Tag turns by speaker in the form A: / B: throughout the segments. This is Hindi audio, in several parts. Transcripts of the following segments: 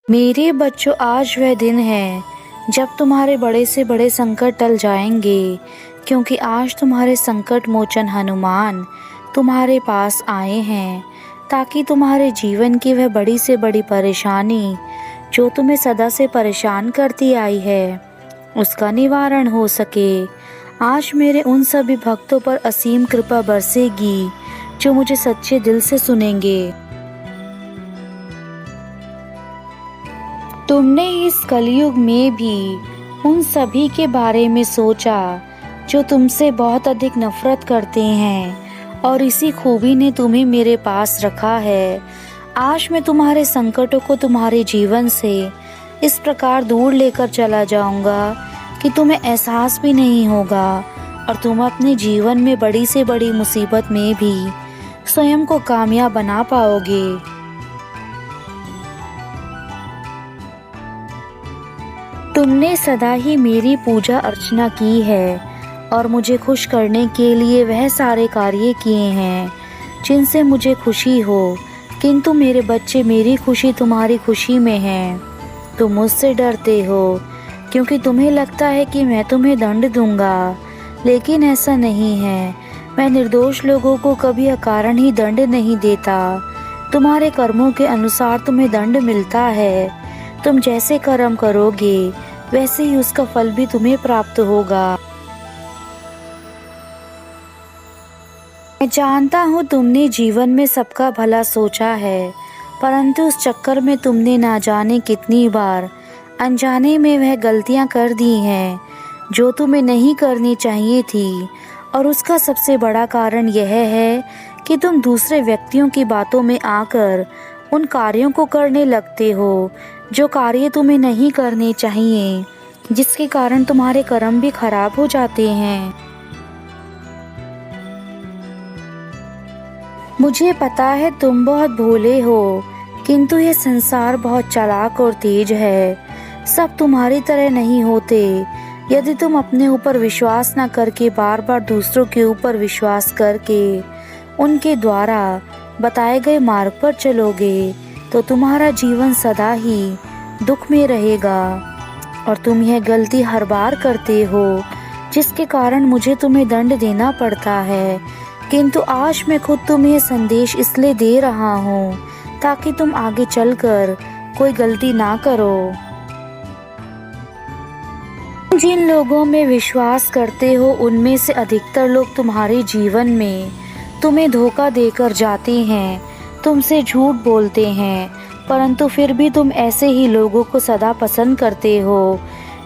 A: मेरे बच्चों, आज वह दिन है जब तुम्हारे बड़े से बड़े संकट टल जाएंगे, क्योंकि आज तुम्हारे संकट मोचन हनुमान तुम्हारे पास आए हैं, ताकि तुम्हारे जीवन की वह बड़ी से बड़ी परेशानी जो तुम्हें सदा से परेशान करती आई है, उसका निवारण हो सके। आज मेरे उन सभी भक्तों पर असीम कृपा बरसेगी जो मुझे सच्चे दिल से सुनेंगे। तुमने इस कलयुग में भी उन सभी के बारे में सोचा जो तुमसे बहुत अधिक नफरत करते हैं, और इसी खूबी ने तुम्हें मेरे पास रखा है। आज मैं तुम्हारे संकटों को तुम्हारे जीवन से इस प्रकार दूर लेकर चला जाऊंगा कि तुम्हें एहसास भी नहीं होगा, और तुम अपने जीवन में बड़ी से बड़ी मुसीबत में भी स्वयं को कामयाब बना पाओगे। तुमने सदा ही मेरी पूजा अर्चना की है और मुझे खुश करने के लिए वह सारे कार्य किए हैं जिनसे मुझे खुशी हो, किंतु मेरे बच्चे, मेरी खुशी तुम्हारी खुशी में है। तुम मुझसे डरते हो क्योंकि तुम्हें लगता है कि मैं तुम्हें दंड दूंगा, लेकिन ऐसा नहीं है। मैं निर्दोष लोगों को कभी अकारण ही दंड नहीं देता। तुम्हारे कर्मों के अनुसार तुम्हें दंड मिलता है। तुम जैसे कर्म करोगे वैसे ही उसका फल भी तुम्हें प्राप्त होगा। मैं जानता हूँ तुमने जीवन में सबका भला सोचा है, परंतु उस चक्कर में तुमने ना जाने कितनी बार अनजाने में वह गलतियाँ कर दी हैं जो तुम्हें नहीं करनी चाहिए थी। और उसका सबसे बड़ा कारण यह है कि तुम दूसरे व्यक्तियों की बातों में आकर उन कार्यों को करने लगते हो जो कार्य तुम्हें नहीं करने चाहिए, जिसके कारण तुम्हारे कर्म भी खराब हो जाते हैं। मुझे पता है तुम बहुत भोले हो, किंतु ये संसार बहुत चालाक और तेज है। सब तुम्हारी तरह नहीं होते। यदि तुम अपने ऊपर विश्वास न करके बार बार दूसरों के ऊपर विश्वास करके उनके द्वारा बताए गए मार्ग पर चलोगे, तो तुम्हारा जीवन सदा ही दुख में रहेगा। और तुम यह गलती हर बार करते हो, जिसके कारण मुझे तुम्हें दंड देना पड़ता है। किंतु आज मैं खुद तुम्हें यह संदेश इसलिए दे रहा हूँ ताकि तुम आगे चलकर कोई गलती ना करो। जिन लोगों में विश्वास करते हो उनमें से अधिकतर लोग तुम्हारे जीवन में तुम्हें धोखा देकर जाते हैं, तुमसे झूठ बोलते हैं, परंतु फिर भी तुम ऐसे ही लोगों को सदा पसंद करते हो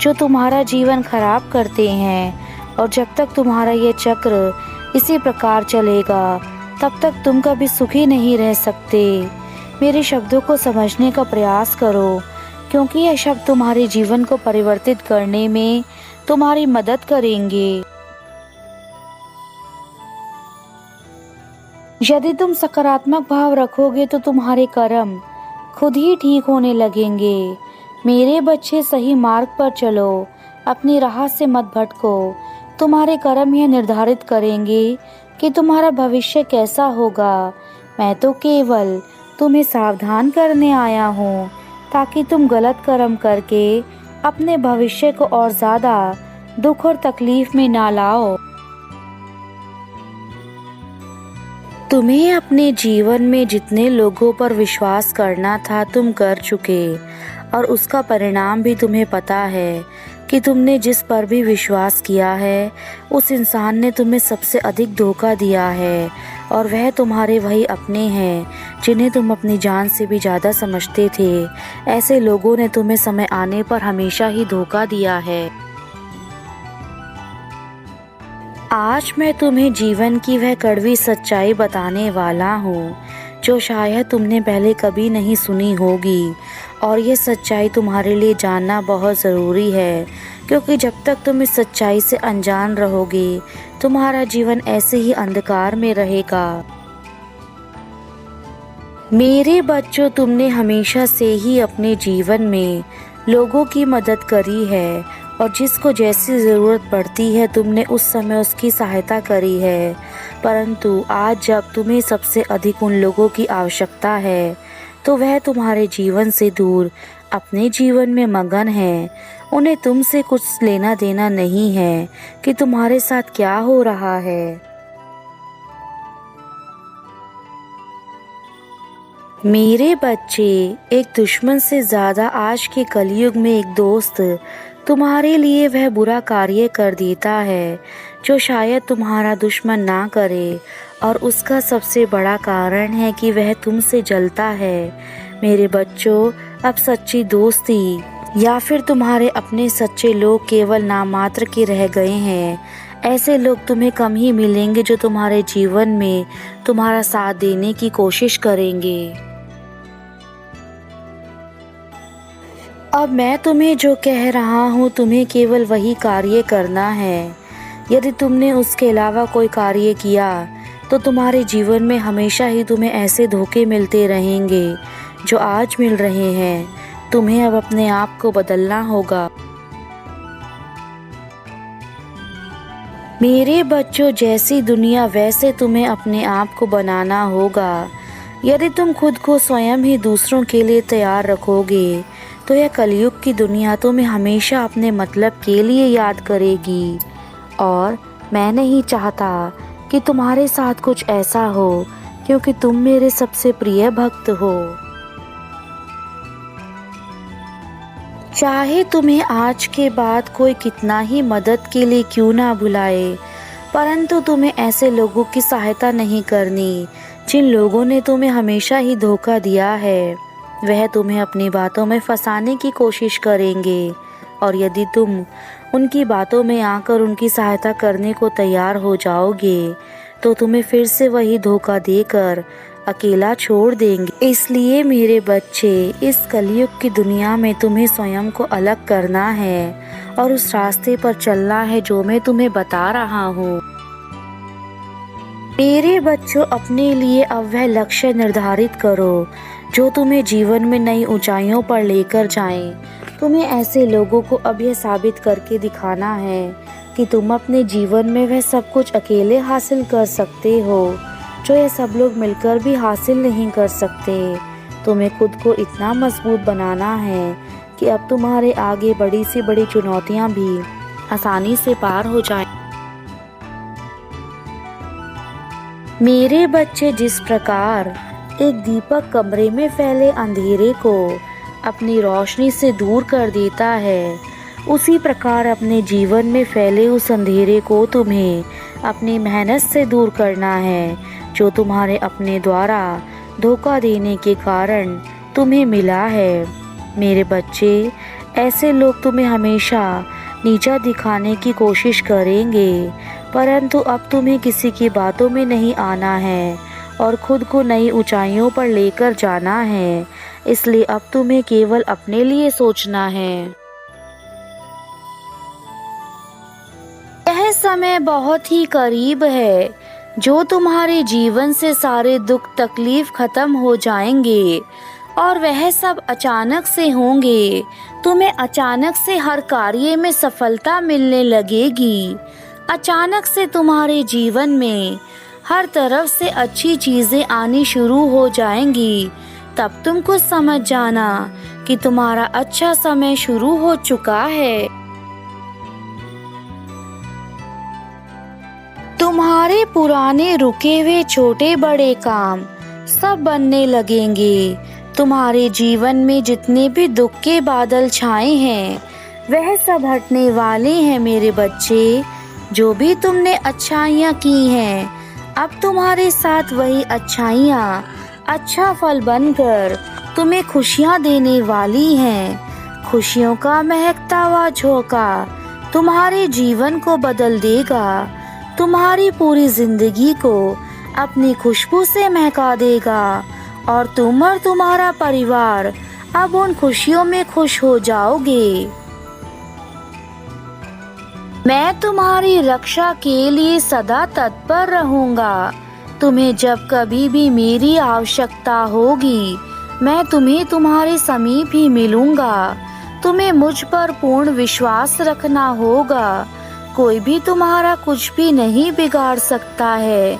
A: जो तुम्हारा जीवन खराब करते हैं। और जब तक तुम्हारा ये चक्र इसी प्रकार चलेगा, तब तक तुम कभी सुखी नहीं रह सकते। मेरे शब्दों को समझने का प्रयास करो, क्योंकि यह शब्द तुम्हारे जीवन को परिवर्तित करने में तुम्हारी मदद करेंगे। यदि तुम सकारात्मक भाव रखोगे तो तुम्हारे कर्म खुद ही ठीक होने लगेंगे। मेरे बच्चे, सही मार्ग पर चलो, अपनी राह से मत भटको। तुम्हारे कर्म यह निर्धारित करेंगे कि तुम्हारा भविष्य कैसा होगा। मैं तो केवल तुम्हें सावधान करने आया हूँ ताकि तुम गलत कर्म करके अपने भविष्य को और ज़्यादा दुख और तकलीफ में ना लाओ। तुम्हें अपने जीवन में जितने लोगों पर विश्वास करना था तुम कर चुके, और उसका परिणाम भी तुम्हें पता है कि तुमने जिस पर भी विश्वास किया है उस इंसान ने तुम्हें सबसे अधिक धोखा दिया है, और वह तुम्हारे वही अपने हैं जिन्हें तुम अपनी जान से भी ज़्यादा समझते थे। ऐसे लोगों ने तुम्हें समय आने पर हमेशा ही धोखा दिया है। आज मैं तुम्हें जीवन की वह कड़वी सच्चाई बताने वाला हूँ जो शायद तुमने पहले कभी नहीं सुनी होगी, और ये सच्चाई तुम्हारे लिए जानना बहुत ज़रूरी है, क्योंकि जब तक तुम इस सच्चाई से अनजान रहोगे तुम्हारा जीवन ऐसे ही अंधकार में रहेगा। मेरे बच्चों, तुमने हमेशा से ही अपने जीवन में लोगों की मदद करी है, और जिसको जैसी ज़रूरत पड़ती है तुमने उस समय उसकी सहायता करी है। परंतु आज जब तुम्हें सबसे अधिक उन लोगों की आवश्यकता है तो वह तुम्हारे जीवन से दूर अपने जीवन में मगन है। उन्हें तुमसे कुछ लेना देना नहीं है कि तुम्हारे साथ क्या हो रहा है। मेरे बच्चे, एक दुश्मन से ज़्यादा आज के कलयुग में एक दोस्त तुम्हारे लिए वह बुरा कार्य कर देता है जो शायद तुम्हारा दुश्मन ना करे, और उसका सबसे बड़ा कारण है कि वह तुमसे जलता है। मेरे बच्चों, अब सच्ची दोस्ती या फिर तुम्हारे अपने सच्चे लोग केवल नामात्र के रह गए हैं। ऐसे लोग तुम्हें कम ही मिलेंगे जो तुम्हारे जीवन में तुम्हारा साथ देने की कोशिश करेंगे। अब मैं तुम्हें जो कह रहा हूँ, तुम्हें केवल वही कार्य करना है। यदि तुमने उसके अलावा कोई कार्य किया तो तुम्हारे जीवन में हमेशा ही तुम्हें ऐसे धोखे मिलते रहेंगे जो आज मिल रहे हैं। तुम्हें अब अपने आप को बदलना होगा। मेरे बच्चों, जैसी दुनिया वैसे तुम्हें अपने आप को बनाना होगा। यदि तुम खुद को स्वयं ही दूसरों के लिए तैयार रखोगे तो यह कलयुग की दुनिया तुम्हें हमेशा अपने मतलब के लिए याद करेगी। और मैं नहीं चाहता कि तुम्हारे साथ कुछ ऐसा हो, क्योंकि तुम मेरे सबसे प्रिय भक्त हो। चाहे तुम्हें आज के बाद कोई कितना ही मदद के लिए क्यों ना बुलाए, परंतु तुम्हें ऐसे लोगों की सहायता नहीं करनी जिन लोगों ने तुम्हें हमेशा ही धोखा दिया है। वह तुम्हें अपनी बातों में फंसाने की कोशिश करेंगे, और यदि तुम उनकी बातों में आकर उनकी सहायता करने को तैयार हो जाओगे तो तुम्हें फिर से वही धोखा देकर अकेला छोड़ देंगे। इसलिए मेरे बच्चे, इस कलयुग की दुनिया में तुम्हें स्वयं को अलग करना है और उस रास्ते पर चलना है जो मैं तुम्हें बता रहा हूँ। मेरे बच्चों, अपने लिए अब वह लक्ष्य निर्धारित करो जो तुम्हें जीवन में नई ऊंचाइयों पर लेकर जाएं। तुम्हें ऐसे लोगों को अब यह साबित करके दिखाना है कि तुम अपने जीवन में वह सब कुछ अकेले हासिल कर सकते हो जो ये सब लोग मिलकर भी हासिल नहीं कर सकते। तुम्हें खुद को इतना मजबूत बनाना है कि अब तुम्हारे आगे बड़ी से बड़ी चुनौतियां भी आसानी से पार हो जाएं। मेरे बच्चे, जिस प्रकार एक दीपक कमरे में फैले अंधेरे को अपनी रोशनी से दूर कर देता है, उसी प्रकार अपने जीवन में फैले उस अंधेरे को तुम्हें अपनी मेहनत से दूर करना है जो तुम्हारे अपने द्वारा धोखा देने के कारण तुम्हें मिला है। मेरे बच्चे, ऐसे लोग तुम्हें हमेशा नीचा दिखाने की कोशिश करेंगे, परंतु अब तुम्हें किसी की बातों में नहीं आना है और खुद को नई ऊंचाइयों पर लेकर जाना है। इसलिए अब तुम्हें केवल अपने लिए सोचना है। यह समय बहुत ही करीब है जो तुम्हारे जीवन से सारे दुख तकलीफ खत्म हो जाएंगे, और वह सब अचानक से होंगे। तुम्हें अचानक से हर कार्य में सफलता मिलने लगेगी। अचानक से तुम्हारे जीवन में हर तरफ से अच्छी चीजें आनी शुरू हो जाएंगी। तब तुम कुछ समझ जाना कि तुम्हारा अच्छा समय शुरू हो चुका है। तुम्हारे पुराने रुके हुए छोटे बड़े काम सब बनने लगेंगे। तुम्हारे जीवन में जितने भी दुख के बादल छाए हैं वह सब हटने वाले हैं। मेरे बच्चे, जो भी तुमने अच्छाइयाँ की हैं, अब तुम्हारे साथ वही अच्छाइयाँ अच्छा फल बनकर तुम्हें खुशियाँ देने वाली हैं। खुशियों का महकता हुआ झोंका तुम्हारे जीवन को बदल देगा, तुम्हारी पूरी जिंदगी को अपनी खुशबू से महका देगा, और तुम और तुम्हारा परिवार अब उन खुशियों में खुश हो जाओगे। मैं तुम्हारी रक्षा के लिए सदा तत्पर रहूंगा। तुम्हें जब कभी भी मेरी आवश्यकता होगी मैं तुम्हें तुम्हारे समीप ही मिलूंगा। तुम्हें मुझ पर पूर्ण विश्वास रखना होगा। कोई भी तुम्हारा कुछ भी नहीं बिगाड़ सकता है।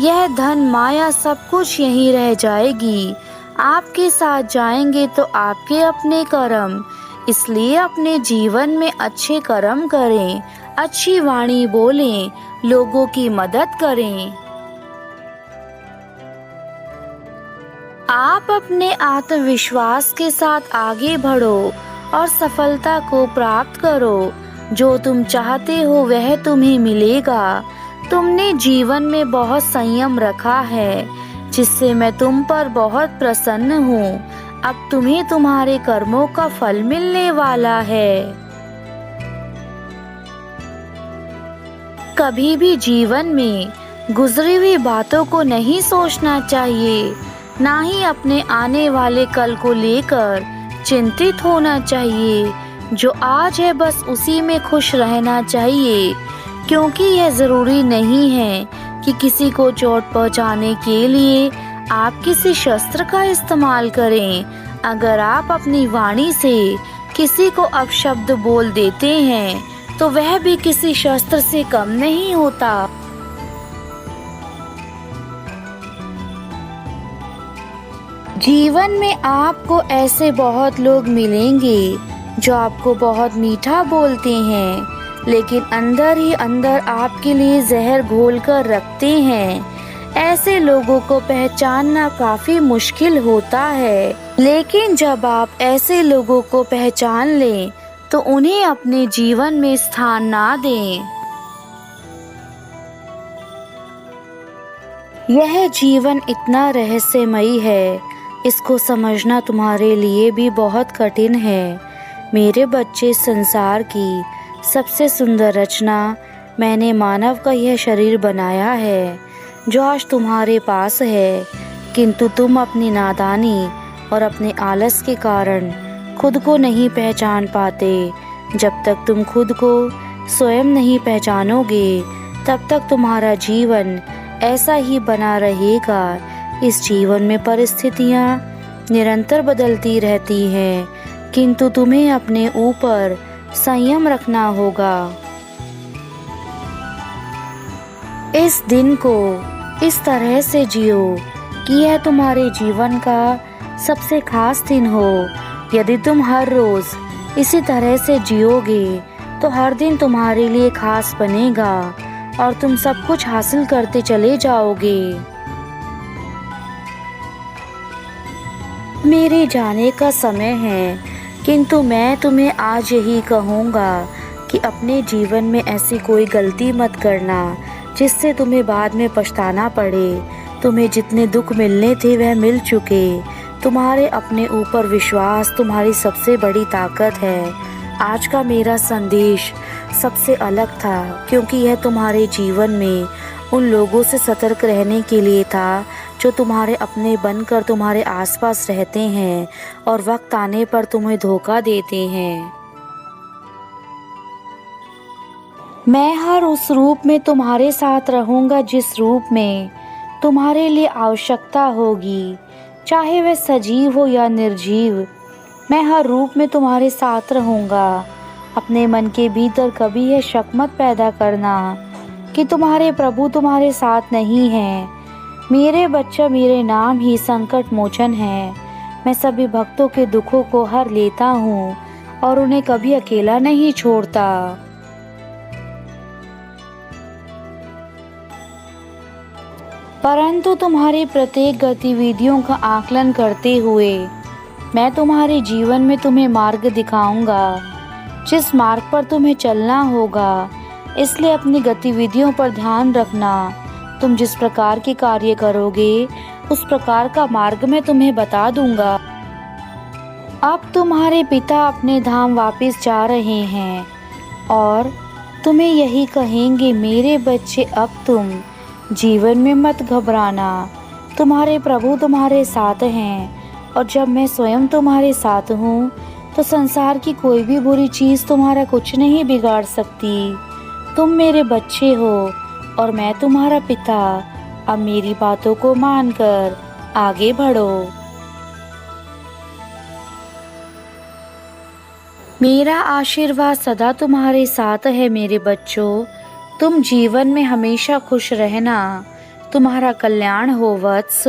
A: यह धन माया सब कुछ यहीं रह जाएगी। आपके साथ जाएंगे तो आपके अपने कर्म, इसलिए अपने जीवन में अच्छे कर्म करें, अच्छी वाणी बोलें, लोगों की मदद करें। आप अपने आत्मविश्वास के साथ आगे बढ़ो और सफलता को प्राप्त करो। जो तुम चाहते हो वह तुम्हें मिलेगा। तुमने जीवन में बहुत संयम रखा है, जिससे मैं तुम पर बहुत प्रसन्न हूँ। अब तुम्हें तुम्हारे कर्मों का फल मिलने वाला है। कभी भी जीवन में गुजरी हुई बातों को नहीं सोचना चाहिए, ना ही अपने आने वाले कल को लेकर चिंतित होना चाहिए। जो आज है बस उसी में खुश रहना चाहिए, क्योंकि यह जरूरी नहीं है कि किसी को चोट पहुंचाने के लिए आप किसी शस्त्र का इस्तेमाल करें। अगर आप अपनी वाणी से किसी को अपशब्द बोल देते हैं तो वह भी किसी शस्त्र से कम नहीं होता। जीवन में आपको ऐसे बहुत लोग मिलेंगे जो आपको बहुत मीठा बोलते हैं, लेकिन अंदर ही अंदर आपके लिए जहर घोल कर रखते हैं। ऐसे लोगों को पहचानना काफी मुश्किल होता है, लेकिन जब आप ऐसे लोगों को पहचान लें तो उन्हें अपने जीवन में स्थान ना दें। यह जीवन इतना रहस्यमयी है, इसको समझना तुम्हारे लिए भी बहुत कठिन है। मेरे बच्चे, संसार की सबसे सुंदर रचना मैंने मानव का यह शरीर बनाया है जो आज तुम्हारे पास है, किंतु तुम अपनी नादानी और अपने आलस के कारण खुद को नहीं पहचान पाते। जब तक तुम खुद को स्वयं नहीं पहचानोगे तब तक तुम्हारा जीवन ऐसा ही बना रहेगा। इस जीवन में परिस्थितियाँ निरंतर बदलती रहती हैं, किंतु तुम्हें अपने ऊपर संयम रखना होगा। इस दिन को इस तरह से जियो कि यह तुम्हारे जीवन का सबसे खास दिन हो। यदि तुम हर रोज इसी तरह से जियोगे तो हर दिन तुम्हारे लिए खास बनेगा और तुम सब कुछ हासिल करते चले जाओगे। मेरे जाने का समय है, किंतु मैं तुम्हें आज यही कहूँगा कि अपने जीवन में ऐसी कोई गलती मत करना जिससे तुम्हें बाद में पछताना पड़े। तुम्हें जितने दुख मिलने थे वह मिल चुके। तुम्हारे अपने ऊपर विश्वास तुम्हारी सबसे बड़ी ताकत है। आज का मेरा संदेश सबसे अलग था, क्योंकि यह तुम्हारे जीवन में उन लोगों से सतर्क रहने के लिए था जो तुम्हारे अपने बनकर तुम्हारे आसपास रहते हैं और वक्त आने पर तुम्हें धोखा देते हैं। मैं हर उस रूप में तुम्हारे साथ रहूंगा जिस रूप में तुम्हारे लिए आवश्यकता होगी, चाहे वह सजीव हो या निर्जीव। मैं हर रूप में तुम्हारे साथ रहूंगा। अपने मन के भीतर कभी यह शक मत पैदा करना कि तुम्हारे प्रभु तुम्हारे साथ नहीं हैं। मेरे बच्चा, मेरे नाम ही संकट मोचन है। मैं सभी भक्तों के दुखों को हर लेता हूँ और उन्हें कभी अकेला नहीं छोड़ता। परंतु तुम्हारी प्रत्येक गतिविधियों का आकलन करते हुए मैं तुम्हारे जीवन में तुम्हें मार्ग दिखाऊंगा, जिस मार्ग पर तुम्हें चलना होगा। इसलिए अपनी गतिविधियों पर ध्यान रखना। तुम जिस प्रकार के कार्य करोगे उस प्रकार का मार्ग मैं तुम्हें बता दूंगा। अब तुम्हारे पिता अपने धाम वापस जा रहे हैं और तुम्हें यही कहेंगे, मेरे बच्चे, अब तुम जीवन में मत घबराना। तुम्हारे प्रभु तुम्हारे साथ हैं और जब मैं स्वयं तुम्हारे साथ हूँ तो संसार की कोई भी बुरी चीज़ तुम्हारा कुछ नहीं बिगाड़ सकती। तुम मेरे बच्चे हो और मैं तुम्हारा पिता। अब मेरी बातों को मानकर आगे बढ़ो। मेरा आशीर्वाद सदा तुम्हारे साथ है मेरे बच्चों। तुम जीवन में हमेशा खुश रहना। तुम्हारा कल्याण हो वत्स।